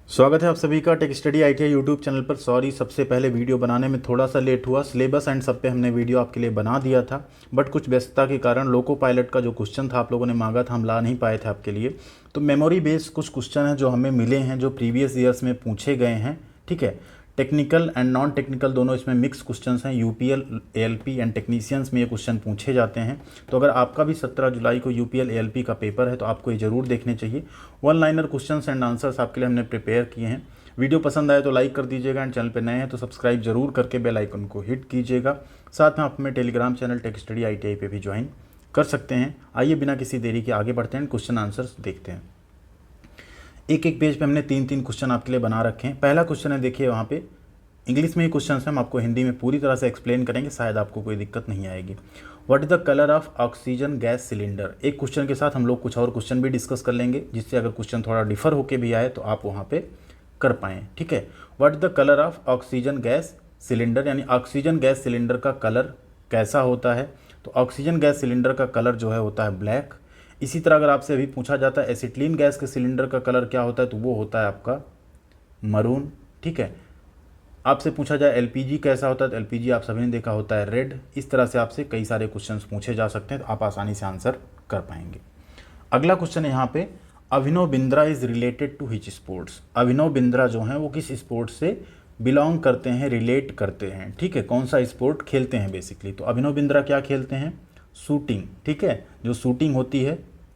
स्वागत है आप सभी का tech study ITI YouTube channel पर। सॉरी, सबसे पहले वीडियो बनाने में थोड़ा सा लेट हुआ। सिलेबस एंड सब पे हमने वीडियो आपके लिए बना दिया था, बट कुछ व्यस्तता के कारण लोको पायलट का जो क्वेश्चन था आप लोगों ने मांगा था, हम ला नहीं पाए थे आपके लिए। तो मेमोरी बेस्ड कुछ क्वेश्चन हैं जो हमें मिले हैं, जो प्रीवियस ईयर्स में पूछे गए हैं। ठीक है, टेक्निकल एंड नॉन टेक्निकल दोनों इसमें मिक्स क्वेश्चंस हैं। यूपीएल, एएलपी एंड टेक्नीशियंस में ये क्वेश्चन पूछे जाते हैं। तो अगर आपका भी 17 जुलाई को यूपीएल एएलपी का पेपर है तो आपको ये जरूर देखने चाहिए। One liner questions and answers आपके लिए हमने प्रिपेयर किए हैं। वीडियो पसंद आए तो लाइक कर दीजिएगा एंड चैनल पर नए हैं तो सब्सक्राइब जरूर करके बेल आइकन को हिट कीजिएगा। साथ में आप हमें Telegram channel tech study ITI पे भी ज्वाइन कर सकते हैं। आइए बिना किसी देरी के आगे बढ़ते हैं, क्वेश्चन आंसर्स देखते हैं। एक एक पेज पे हमने तीन तीन क्वेश्चन आपके लिए बना रखे हैं। पहला क्वेश्चन है, देखिए वहाँ पे इंग्लिश में ही क्वेश्चन है, हम आपको हिंदी में पूरी तरह से एक्सप्लेन करेंगे, शायद आपको कोई दिक्कत नहीं आएगी। What is the colour of oxygen gas cylinder. एक क्वेश्चन के साथ हम लोग कुछ और क्वेश्चन भी डिस्कस कर लेंगे, जिससे अगर क्वेश्चन थोड़ा डिफर होके भी आए तो आप वहाँ पे कर पाएँ। ठीक है, what is the colour of oxygen gas cylinder, यानी ऑक्सीजन गैस सिलेंडर का कलर कैसा होता है। तो ऑक्सीजन गैस सिलेंडर का कलर जो है होता है ब्लैक। इसी तरह अगर आपसे अभी पूछा जाता है एसिटिलीन गैस के सिलेंडर का कलर क्या होता है, तो वो होता है आपका मरून। ठीक है, आपसे पूछा जाए एलपीजी कैसा होता है, तो एलपीजी आप सभी ने देखा होता है रेड। इस तरह से आपसे कई सारे क्वेश्चंस पूछे जा सकते हैं, तो आप आसानी से आंसर कर पाएंगे। अगला क्वेश्चन है यहाँ पे, Abhinav Bindra is related to which sports. Abhinav Bindra जो हैं वो किस स्पोर्ट्स से बिलोंग करते हैं, रिलेट करते हैं। ठीक है, कौन सा स्पोर्ट खेलते हैं बेसिकली। तो अभिनव बिंद्रा क्या खेलते हैं, शूटिंग। ठीक है, जो शूटिंग होती है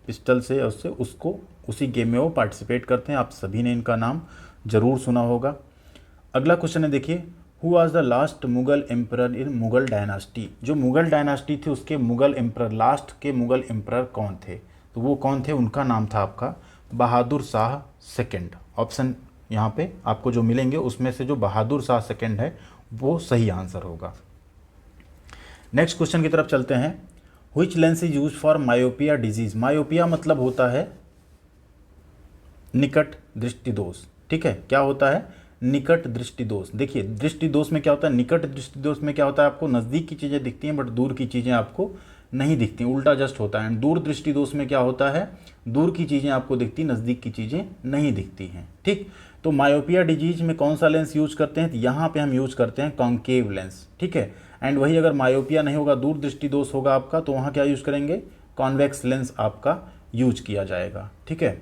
पिस्टल से, उससे उसको उसी गेम में वो पार्टिसिपेट करते हैं। आप सभी ने इनका नाम जरूर सुना होगा। अगला क्वेश्चन है, देखिए who was the last Mughal emperor in Mughal dynasty. जो मुगल डायनास्टी थी उसके मुगल एम्परर, लास्ट के मुगल एम्परर कौन थे, तो वो कौन थे, उनका नाम था आपका बहादुर शाह सेकंड। ऑप्शन यहाँ पे आपको जो मिलेंगे उसमें से जो बहादुर शाह सेकंड है वो सही आंसर होगा। नेक्स्ट क्वेश्चन की तरफ चलते हैं। Which lens is use for myopia disease. Myopia मतलब होता है निकट दृष्टि दोष। ठीक है, क्या होता है, निकट दृष्टि दोष। देखिए दृष्टि दोष में क्या होता है, निकट दृष्टि दोष में क्या होता है, आपको नज़दीक की चीज़ें दिखती हैं बट दूर की चीज़ें आपको नहीं दिखती, उल्टा जस्ट होता है। एंड दूर दृष्टि दोष में क्या होता है, दूर की चीज़ें आपको दिखती, नज़दीक की चीज़ें नहीं दिखती हैं। ठीक, तो मायोपिया डिजीज में कौन सा लेंस यूज करते हैं, तो यहाँ पे हम यूज करते हैं कॉन्केव लेंस। ठीक है, एंड वही अगर मायोपिया नहीं होगा, दूर दृष्टि दोष होगा आपका, तो वहाँ क्या यूज करेंगे, कॉन्वेक्स लेंस आपका यूज किया जाएगा। ठीक है,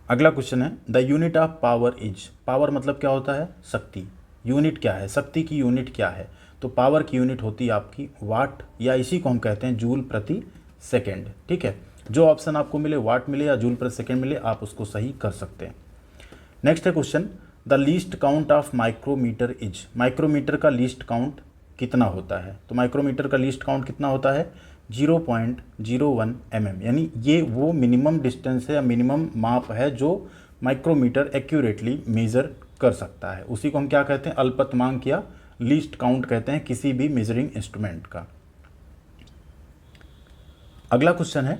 अगला क्वेश्चन है, the unit of power is. Power मतलब क्या होता है, शक्ति। यूनिट क्या है, शक्ति की यूनिट क्या है, तो पावर की यूनिट होती है आपकी वाट, या इसी को हम कहते हैं जूल प्रति सेकेंड। ठीक है, जो ऑप्शन आपको मिले, वाट मिले या जूल प्रति सेकेंड मिले, आप उसको सही कर सकते हैं। नेक्स्ट है question, the least count of micrometer is. Micrometer का लीस्ट काउंट कितना होता है, तो माइक्रोमीटर का लीस्ट काउंट कितना होता है, 0.01 mm। यानी ये वो मिनिमम डिस्टेंस है या मिनिमम माप है जो माइक्रोमीटर एक्यूरेटली मेज़र कर सकता है। उसी को हम क्या कहते हैं, अल्पतमांक या लीस्ट काउंट कहते हैं किसी भी मेजरिंग इंस्ट्रूमेंट का। अगला क्वेश्चन है,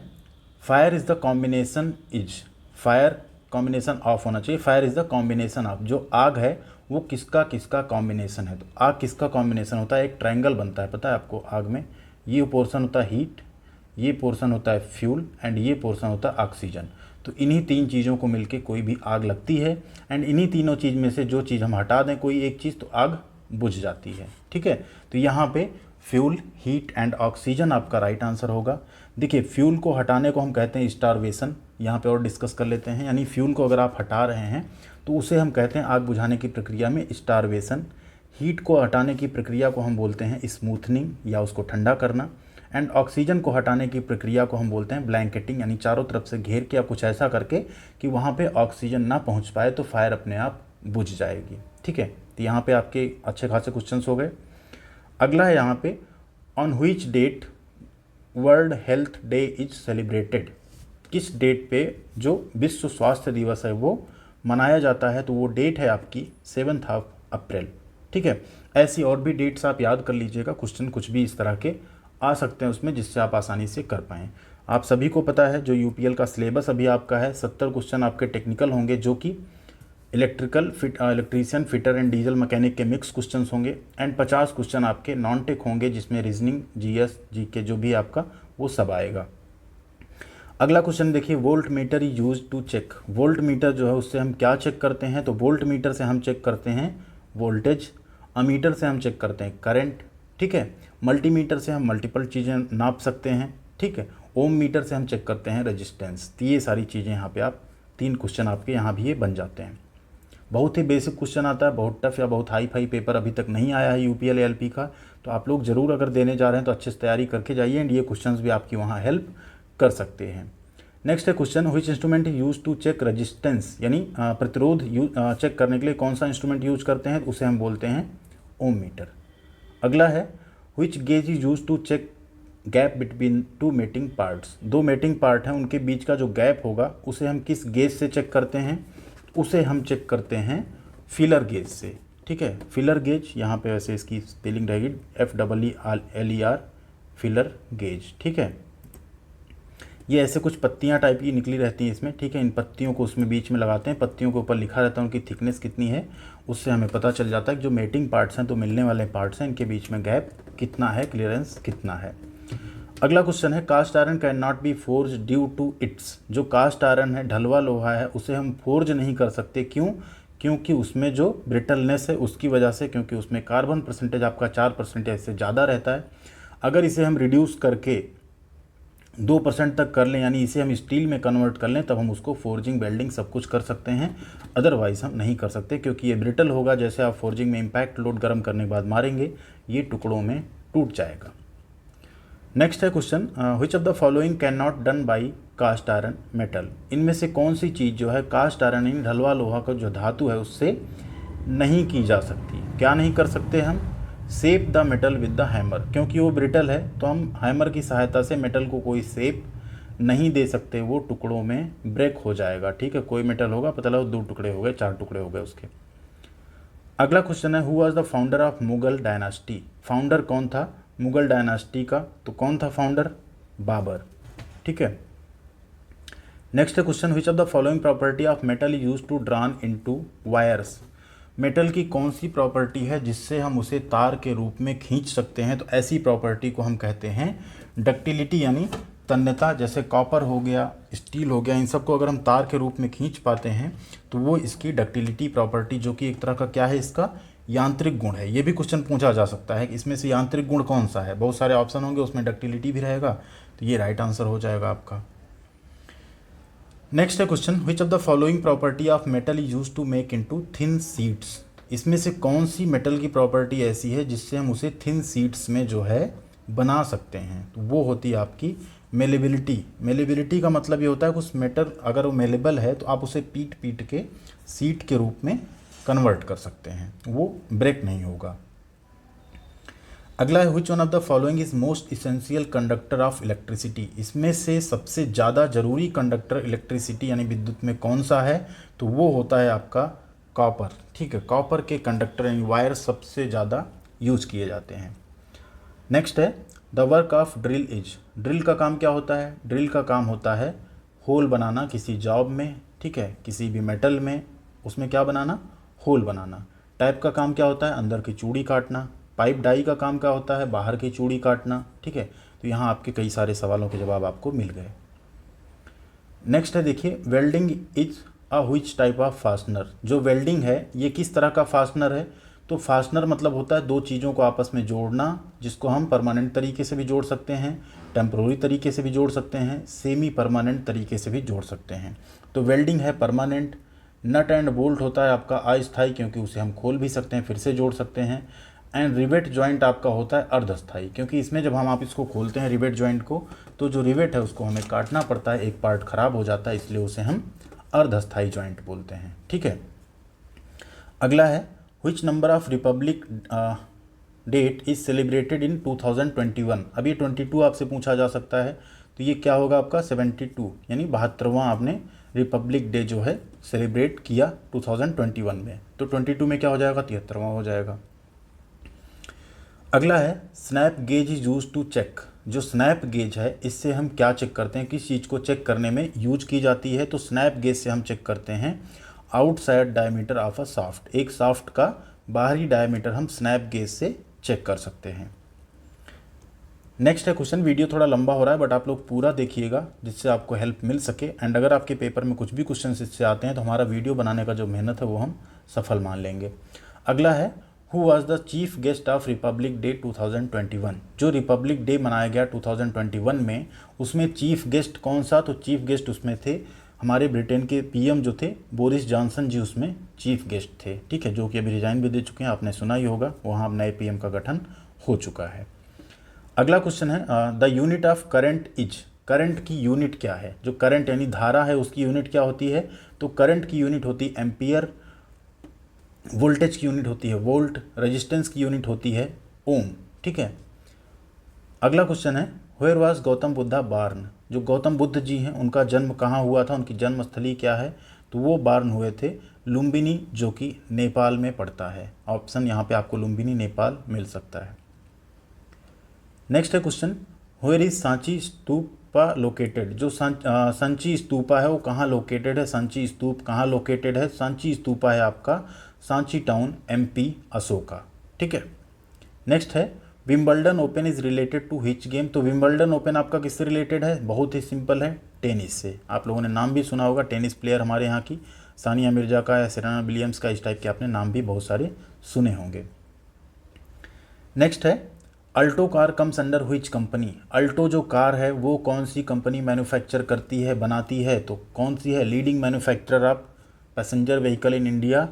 fire is the combination is. Fire combination of होना चाहिए, fire is the combination of. जो आग है वो किसका किसका कॉम्बिनेशन है, तो आग किसका कॉम्बिनेशन होता है, एक ट्रायंगल बनता है, पता है आपको आग में। ये पोर्शन होता है हीट, ये पोर्शन होता है फ्यूल एंड ये पोर्शन होता है ऑक्सीजन। तो इन्हीं तीन चीज़ों को मिलके कोई भी आग लगती है, एंड इन्हीं तीनों चीज़ में से जो चीज़ हम हटा दें कोई एक चीज़, तो आग बुझ जाती है। ठीक है, तो यहाँ पे फ्यूल, हीट एंड ऑक्सीजन आपका राइट आंसर होगा। देखिए फ्यूल को हटाने को हम कहते हैं स्टारवेशन, यहाँ पे और डिस्कस कर लेते हैं। यानी फ्यूल को अगर आप हटा रहे हैं तो उसे हम कहते हैं आग बुझाने की प्रक्रिया में स्टारवेशन। हीट को हटाने की प्रक्रिया को हम बोलते हैं स्मूथनिंग या उसको ठंडा करना। एंड ऑक्सीजन को हटाने की प्रक्रिया को हम बोलते हैं ब्लैंकेटिंग, यानी चारों तरफ से घेर के या कुछ ऐसा करके कि वहाँ पे ऑक्सीजन ना पहुँच पाए तो फायर अपने आप बुझ जाएगी। ठीक है, तो यहाँ पे आपके अच्छे खासे क्वेश्चंस हो गए। अगला है यहाँ पे, on which date World Health Day is celebrated. किस डेट पे जो विश्व स्वास्थ्य दिवस है वो मनाया जाता है, तो वो डेट है आपकी 7 अप्रैल। ठीक है, ऐसी और भी डेट्स आप याद कर लीजिएगा, क्वेश्चन कुछ भी इस तरह के आ सकते हैं उसमें, जिससे आप आसानी से कर पाएँ। आप सभी को पता है जो यूपीएल का सिलेबस अभी आपका है, 70 क्वेश्चन आपके टेक्निकल होंगे, जो कि electrician, fitter and diesel mechanic के मिक्स क्वेश्चंस होंगे, एंड 50 क्वेश्चन आपके नॉन टेक होंगे, जिसमें रीजनिंग, जीएस, जीके जो भी आपका वो सब आएगा। अगला क्वेश्चन देखिए, volt meter is use to check. Volt meter जो है उससे हम क्या चेक करते हैं, तो वोल्ट मीटर से हम चेक करते हैं वोल्टेज, अमीटर से हम चेक करते हैं करंट, ठीक है, मल्टीमीटर से हम मल्टीपल चीज़ें नाप सकते हैं, ठीक है, ओम मीटर से हम चेक करते हैं रेजिस्टेंस। तो ये सारी चीज़ें यहाँ पे आप 3 क्वेश्चन आपके यहाँ भी ये बन जाते हैं। बहुत ही बेसिक क्वेश्चन आता है, बहुत टफ या बहुत हाई फाई पेपर अभी तक नहीं आया है यूपीएल एलपी का। तो आप लोग ज़रूर अगर देने जा रहे हैं तो अच्छे से तैयारी करके जाइए एंड ये क्वेश्चंस भी आपकी वहाँ हेल्प कर सकते हैं। नेक्स्ट है question, which instrument use to check resistance, यानी प्रतिरोध चेक करने के लिए कौन सा इंस्ट्रूमेंट यूज करते हैं, उसे हम बोलते हैं ओम मीटर। अगला है, which gauge is use to check gap between 2 mating parts. 2 mating part हैं, उनके बीच का जो गैप होगा उसे हम किस गेज से चेक करते हैं, उसे हम चेक करते हैं फिलर गेज से, ठीक है। फिलर गेज, यहाँ पे वैसे इसकी स्पेलिंग रहेगी FEELER, फिलर गेज, ठीक है। ये ऐसे कुछ पत्तियाँ टाइप की निकली रहती हैं इसमें, ठीक है। इन पत्तियों को उसमें बीच में लगाते हैं, पत्तियों के ऊपर लिखा रहता है उनकी थिकनेस कितनी है, उससे हमें पता चल जाता है कि जो मेटिंग पार्ट्स हैं, तो मिलने वाले पार्ट्स हैं, इनके बीच में गैप कितना है, क्लियरेंस कितना है। अगला क्वेश्चन है, cast iron can not be forge due to its. जो कास्ट आयरन है, ढलवा लोहा है, उसे हम फोर्ज नहीं कर सकते, क्यों? क्योंकि उसमें जो ब्रिटलनेस है उसकी वजह से, क्योंकि उसमें कार्बन परसेंटेज आपका 4% से ज़्यादा रहता है। अगर इसे हम रिड्यूस करके 2% तक कर लें, यानी इसे हम स्टील में कन्वर्ट कर लें, तब हम उसको फोर्जिंग, वेल्डिंग सब कुछ कर सकते हैं। अदरवाइज हम नहीं कर सकते, क्योंकि ये ब्रिटल होगा। जैसे आप फोर्जिंग में इम्पैक्ट लोड गर्म करने के बाद मारेंगे, ये टुकड़ों में टूट जाएगा। नेक्स्ट है question, which of the following can not done by cast iron metal. इनमें से कौन सी चीज़ जो है कास्ट आयरन यानी ढलवा लोहा का जो धातु है उससे नहीं की जा सकती। क्या नहीं कर सकते हम? Shape the metal with the hammer, क्योंकि वो ब्रिटल है तो हम हैमर की सहायता से मेटल को कोई शेप नहीं दे सकते, वो टुकड़ों में ब्रेक हो जाएगा, ठीक है। कोई मेटल होगा, पता लगा 2 टुकड़े हो गए, 4 टुकड़े हो गए उसके। अगला क्वेश्चन है, who was the founder of Mughal dynasty. Founder कौन था मुगल डायनास्टी का? तो कौन था फाउंडर? बाबर, ठीक है। नेक्स्ट है question, which of the following property of metal use to drawn into wires. Metal की कौन सी प्रॉपर्टी है जिससे हम उसे तार के रूप में खींच सकते हैं? तो ऐसी प्रॉपर्टी को हम कहते हैं डक्टिलिटी, यानी तन्यता। जैसे कॉपर हो गया, स्टील हो गया, इन सबको अगर हम तार के रूप में खींच पाते हैं तो वो इसकी डक्टिलिटी प्रॉपर्टी, जो कि एक तरह का क्या है, इसका यांत्रिक गुण है। ये भी क्वेश्चन पूछा जा सकता है कि इसमें से यांत्रिक गुण कौन सा है। बहुत सारे ऑप्शन होंगे, उसमें डक्टिलिटी भी रहेगा, तो ये राइट आंसर हो जाएगा आपका। नेक्स्ट है question, which of the following property of metal is use to make into thin sheets. इसमें से कौन सी मेटल की प्रॉपर्टी ऐसी है जिससे हम उसे थिन शीट्स में जो है बना सकते हैं? तो वो होती है आपकी मेलेबिलिटी। मेलेबिलिटी का मतलब ये होता है कि उस मेटल अगर वो मेलेबल है तो आप उसे पीट पीट के सीट के रूप में कन्वर्ट कर सकते हैं, वो ब्रेक नहीं होगा। अगला है, which one of the following is most essential conductor of electricity. इसमें से सबसे ज़्यादा जरूरी कंडक्टर इलेक्ट्रिसिटी यानी विद्युत में कौन सा है? तो वो होता है आपका कॉपर, ठीक है। कॉपर के कंडक्टर यानी वायर सबसे ज़्यादा यूज किए जाते हैं। नेक्स्ट है, the work of drill is. Drill का काम क्या होता है? ड्रिल का काम होता है होल बनाना किसी जॉब में, ठीक है, किसी भी मेटल में, उसमें क्या बनाना? होल बनाना। टाइप का काम क्या होता है? अंदर की चूड़ी काटना। पाइप डाई का काम क्या होता है? बाहर की चूड़ी काटना, ठीक है। तो यहाँ आपके कई सारे सवालों के जवाब आपको मिल गए। नेक्स्ट है देखिए, welding is a which type of fastener. जो वेल्डिंग है ये किस तरह का फास्टनर है? तो फास्टनर मतलब होता है 2 चीज़ों को आपस में जोड़ना, जिसको हम परमानेंट तरीके से भी जोड़ सकते हैं, टेम्प्रोरी तरीके से भी जोड़ सकते हैं, सेमी परमानेंट तरीके से भी जोड़ सकते हैं। तो वेल्डिंग है परमानेंट। नट एंड बोल्ट होता है आपका अस्थायी, क्योंकि उसे हम खोल भी सकते हैं, फिर से जोड़ सकते हैं। एंड रिवेट जॉइंट आपका होता है अर्धस्थायी, क्योंकि इसमें जब हम आप इसको खोलते हैं रिवेट जॉइंट को, तो जो रिवेट है उसको हमें काटना पड़ता है, एक पार्ट खराब हो जाता है, इसलिए उसे हम अर्धस्थायी जॉइंट बोलते हैं, ठीक है। अगला है, which number of republic date is celebrated in 2021। अब ये 22 आपसे पूछा जा सकता है, तो ये क्या होगा आपका 72, यानी 72वां आपने रिपब्लिक डे जो है सेलिब्रेट किया 2021 में। तो 22 में क्या हो जाएगा? 73वां हो जाएगा। अगला है, snap gauge is use to check. जो स्नैप गेज है इससे हम क्या चेक करते हैं, किस चीज़ को चेक करने में यूज की जाती है? तो स्नैप गेज से हम चेक करते हैं outside diameter of a shaft. एक शाफ्ट का बाहरी डायमीटर हम स्नैप गेज से चेक कर सकते हैं। नेक्स्ट है क्वेश्चन, वीडियो थोड़ा लंबा हो रहा है बट आप लोग पूरा देखिएगा जिससे आपको हेल्प मिल सके। एंड अगर आपके पेपर में कुछ भी क्वेश्चन इससे आते हैं तो हमारा वीडियो बनाने का जो मेहनत है वो हम सफल मान लेंगे। अगला है, who was the chief guest of Republic day 2021। जो रिपब्लिक डे मनाया गया 2021 में, उसमें चीफ गेस्ट कौन सा? तो चीफ गेस्ट उसमें थे हमारे ब्रिटेन के पीएम जो थे बोरिस जॉनसन जी, उसमें चीफ गेस्ट थे। ठीक है, जो कि अभी रिजाइन भी दे चुके हैं, आपने सुना ही होगा, वहाँ अब नए पीएम का गठन हो चुका है। अगला क्वेश्चन है, the unit of current is. Current की यूनिट क्या है? जो करंट यानी धारा है उसकी यूनिट क्या होती है? तो करंट की यूनिट होती है एम्पियर, वोल्टेज की यूनिट होती है वोल्ट, रेजिस्टेंस की यूनिट होती है ओम। ठीक है। अगला क्वेश्चन है, वेयर वाज गौतम बुद्धा बार्न। जो गौतम बुद्ध जी हैं उनका जन्म कहाँ हुआ था, उनकी जन्मस्थली क्या है? तो वो बार्न हुए थे लुम्बिनी, जो कि नेपाल में पड़ता है। ऑप्शन यहाँ पे आपको लुम्बिनी नेपाल मिल सकता है। नेक्स्ट है question, where is Sanchi stupa located. जो सांची स्तूपा है वो कहाँ लोकेटेड है? सांची स्तूप कहाँ लोकेटेड है? सांची स्तूपा है आपका सांची टाउन, एमपी, अशोका। ठीक है। नेक्स्ट है, Wimbledon Open is related to which game. तो विंबलडन ओपन आपका किससे रिलेटेड है? बहुत ही सिंपल है, टेनिस से। आप लोगों ने नाम भी सुना होगा, टेनिस प्लेयर हमारे यहाँ की सानिया मिर्जा का या सेरेना विलियम्स का, इस टाइप के आपने नाम भी बहुत सारे सुने होंगे। नेक्स्ट है, Alto car comes under which company. Alto जो कार है वो कौन सी कंपनी मैन्युफैक्चर करती है, बनाती है? तो कौन सी है? Leading manufacturer of passenger vehicle in India,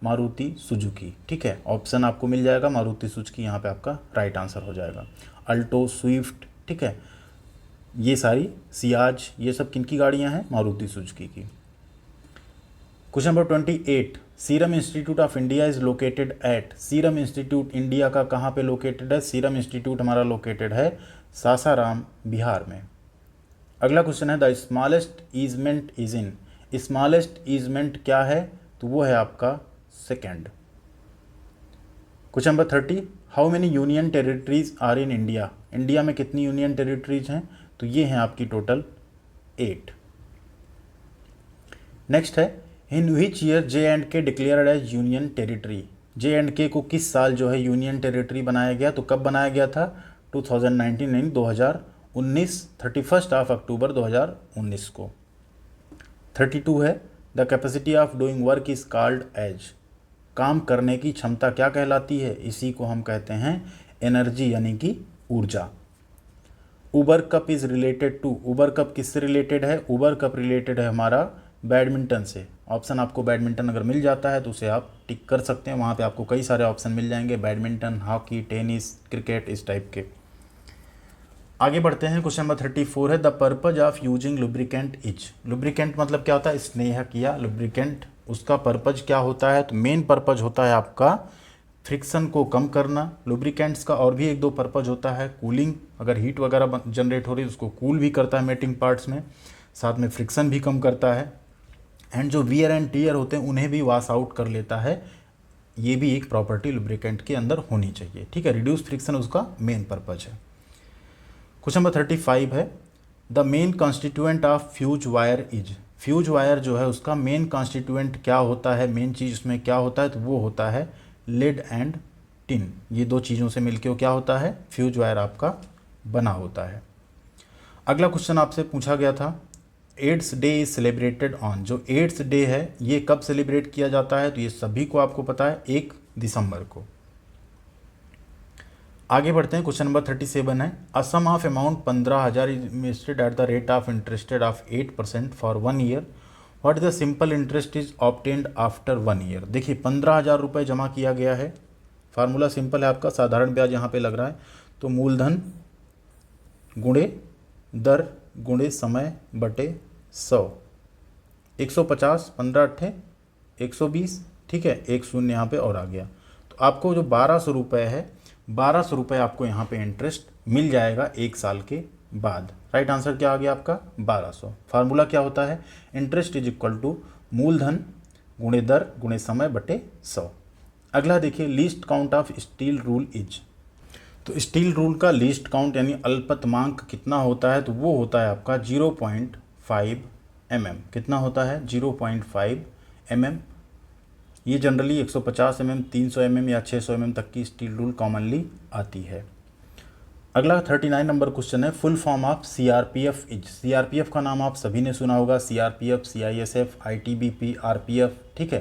Maruti Suzuki. ठीक है, ऑप्शन आपको मिल जाएगा मारुति सुजुकी, यहाँ पे आपका राइट आंसर हो जाएगा। अल्टो, स्विफ्ट, ठीक है, ये सारी सियाज, ये सब किनकी गाड़ियाँ हैं? मारुति सुजुकी की। Question number 28, serum institute of India is located at. Serum institute India का कहाँ पे लोकेटेड है? सीरम इंस्टीट्यूट हमारा लोकेटेड है सासाराम, बिहार में। अगला क्वेश्चन है, the smallest easement is in. Smallest easement क्या है? तो वो है आपका second. Question number 30, how many union territories are in India. India में कितनी यूनियन टेरिटरीज हैं? तो ये हैं आपकी टोटल 8। नेक्स्ट है, in which year J and K declared as union territory. J and K को किस साल जो है यूनियन टेरिटरी बनाया गया? तो कब बनाया गया था? 2019 यानी 2019, 31 अक्टूबर 2019 को। 32 है, the capacity of doing work is called as. काम करने की क्षमता क्या कहलाती है? इसी को हम कहते हैं एनर्जी यानी कि ऊर्जा। Uber Cup is related to. Uber Cup किससे रिलेटेड है? उबर कप रिलेटेड है हमारा बैडमिंटन से। ऑप्शन आपको बैडमिंटन अगर मिल जाता है तो उसे आप टिक कर सकते हैं, वहाँ पे आपको कई सारे ऑप्शन मिल जाएंगे, बैडमिंटन, हॉकी, टेनिस, क्रिकेट, इस टाइप के। आगे बढ़ते हैं, क्वेश्चन नंबर 34 है, the purpose of using lubricant is. Lubricant मतलब क्या होता है? स्नेह किया। लुब्रिकेंट उसका पर्पज क्या होता है? तो मेन पर्पज होता है आपका फ्रिक्शन को कम करना। लुब्रिकेंट्स का और भी एक दो पर्पज होता है, कूलिंग, अगर हीट वगैरह जनरेट हो रही है उसको कूल भी करता है मेटिंग पार्ट्स में, साथ में फ्रिक्शन भी कम करता है, एंड जो वियर एंड टीयर होते हैं उन्हें भी वॉश आउट कर लेता है। ये भी एक प्रॉपर्टी लुब्रिकेंट के अंदर होनी चाहिए। ठीक है, रिड्यूस फ्रिक्शन उसका मेन पर्पज है। क्वेश्चन नंबर 35 है, the main constituent of fuse wire is. Fuse wire जो है उसका मेन कॉन्स्टिट्यूएंट क्या होता है? मेन चीज़ उसमें क्या होता है? तो वो होता है लेड एंड टिन। ये दो चीज़ों से मिलकर क्या होता है? फ्यूज वायर आपका बना होता है। अगला क्वेश्चन आपसे पूछा गया था, AIDS Day is celebrated on. जो एड्स डे है ये कब सेलिब्रेट किया जाता है? तो ये सभी को आपको पता है, 1 दिसंबर को। आगे बढ़ते हैं, क्वेश्चन नंबर 37 है, a sum of amount 15,000 invested at the rate of interested of 8% for 1 year, what the simple interest is obtained after 1 year. देखिए 15,000 रुपये जमा किया गया है। फार्मूला सिंपल है आपका, साधारण ब्याज यहाँ पे लग रहा है, तो मूलधन गुणे दर गुणे समय बटे 100, 150, 15 अट्ठे 120, ठीक है, एक शून्य यहाँ पे और आ गया। तो आपको जो 1200 रुपये है, 1200 रुपये आपको यहाँ पे इंटरेस्ट मिल जाएगा 1 साल के बाद। राइट आंसर क्या आ गया आपका? 1200। फार्मूला क्या होता है? इंटरेस्ट इज इक्वल टू मूलधन गुणे दर गुणे समय बटे 100। अगला देखिए, least count of steel rule is. तो स्टील रूल का लीस्ट काउंट यानी अल्पतमांक कितना होता है? तो वो होता है आपका 0.5 mm। कितना होता है? 0.5 mm। ये जनरली 150 mm, 300 mm या 600 mm तक की स्टील रूल कॉमनली आती है। अगला 39 नंबर क्वेश्चन है, full form of CRPF is. CRPF का नाम आप सभी ने सुना होगा, सीआरपीएफ, सीआईएसएफ, आईटीबीपी, आरपीएफ, ठीक है।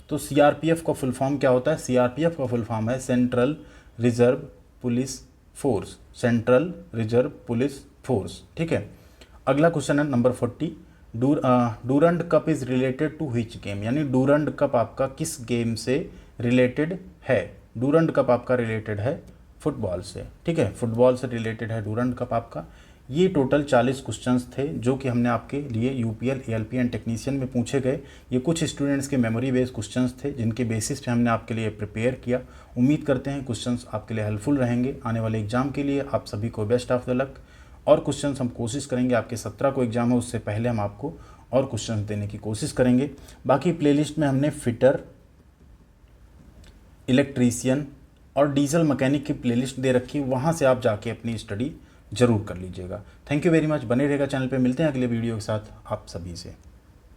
तो सीआरपीएफ का फुल फॉर्म क्या होता है? सीआरपीएफ का फुल फॉर्म है central reserve police force, central reserve police force, ठीक है। अगला क्वेश्चन है number 40, Durand Cup is related to which game, यानी डूरंड कप आपका किस गेम से रिलेटेड है? डूरंड कप आपका रिलेटेड है फुटबॉल से, ठीक है, फुटबॉल से रिलेटेड है डूरंड कप आपका। ये टोटल 40 क्वेश्चंस थे जो कि हमने आपके लिए यूपीएल, एएलपी एंड टेक्नीशियन में पूछे गए। ये कुछ स्टूडेंट्स के मेमोरी बेस्ड क्वेश्चंस थे जिनके बेसिस पे हमने आपके लिए प्रिपेयर किया। उम्मीद करते हैं क्वेश्चंस आपके लिए हेल्पफुल रहेंगे। आने वाले एग्जाम के लिए आप सभी को बेस्ट ऑफ द लक। और क्वेश्चंस हम कोशिश करेंगे, आपके 17 को एग्जाम है उससे पहले हम आपको और क्वेश्चंस देने की कोशिश करेंगे। बाकी प्लेलिस्ट में हमने फिटर, इलेक्ट्रीशियन और डीजल मैकेनिक की प्लेलिस्ट दे रखी है, वहाँ से आप जाके अपनी स्टडी जरूर कर लीजिएगा। थैंक यू वेरी मच, बने रहेगा चैनल पे। मिलते हैं अगले वीडियो के साथ आप सभी से।